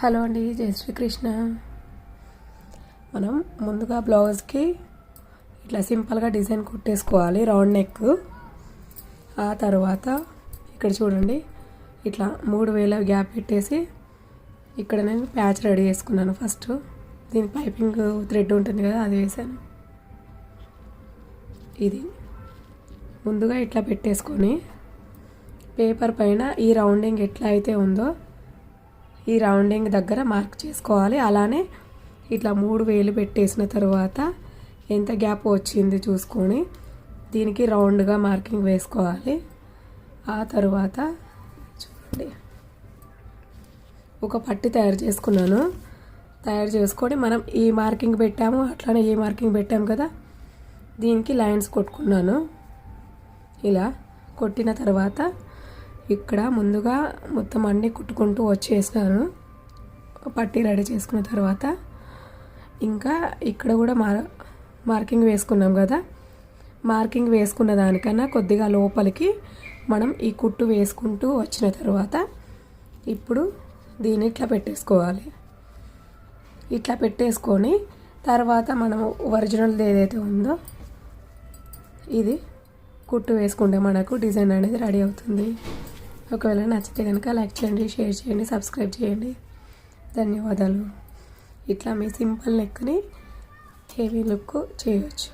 Hello అండి, జై శ్రీకృష్ణ. మనం ముందుగా బ్లౌజ్కి ఇట్లా సింపుల్గా డిజైన్ కుట్టేసుకోవాలి, రౌండ్ నెక్. ఆ తర్వాత ఇక్కడ చూడండి, ఇట్లా 3 వేల గ్యాప్ పెట్టేసి ఇక్కడ నేను ప్యాచ్ రెడీ చేసుకున్నాను. ఫస్ట్ దీని పైపింగ్ థ్రెడ్ ఉంటుంది కదా, అది వేసాను. ఇది ముందుగా ఇట్లా పెట్టేసుకొని పేపర్ పైన ఈ రౌండింగ్ ఎట్లా అయితే ఉందో ఈ రౌండింగ్ దగ్గర మార్క్ చేసుకోవాలి. అలానే ఇట్లా 3 వేలు పెట్టేసిన తర్వాత ఎంత గ్యాప్ వచ్చింది చూసుకొని దీనికి రౌండ్గా మార్కింగ్ వేసుకోవాలి. ఆ తర్వాత చూడండి, ఒక పట్టి తయారు చేసుకున్నాను. తయారు చేసుకొని మనం ఈ మార్కింగ్ పెట్టాము, అట్లానే ఈ మార్కింగ్ పెట్టాము కదా, దీనికి లైన్స్ కొట్టుకున్నాను. ఇలా కొట్టిన తర్వాత ఇక్కడ ముందుగా మొత్తం అన్నీ కుట్టుకుంటూ వచ్చేసినాను. పట్టీ రెడీ చేసుకున్న తర్వాత ఇంకా ఇక్కడ కూడా మార్కింగ్ వేసుకున్నాం కదా, మార్కింగ్ వేసుకున్న దానికన్నా కొద్దిగా లోపలికి మనం ఈ కుట్టు వేసుకుంటూ వచ్చిన తర్వాత ఇప్పుడు దీన్ని ఇట్లా పెట్టేసుకోవాలి. ఇట్లా పెట్టేసుకొని తర్వాత మనము ఒరిజినల్ది ఏదైతే ఉందో ఇది కుట్టు వేసుకుంటే మనకు డిజైన్ అనేది రెడీ అవుతుంది. ఒకవేళ నచ్చితే కనుక లైక్ చేయండి, షేర్ చేయండి, సబ్స్క్రైబ్ చేయండి. ధన్యవాదాలు. ఇట్లా మీ సింపుల్ నెక్ని హెవీ లుక్ చేయవచ్చు.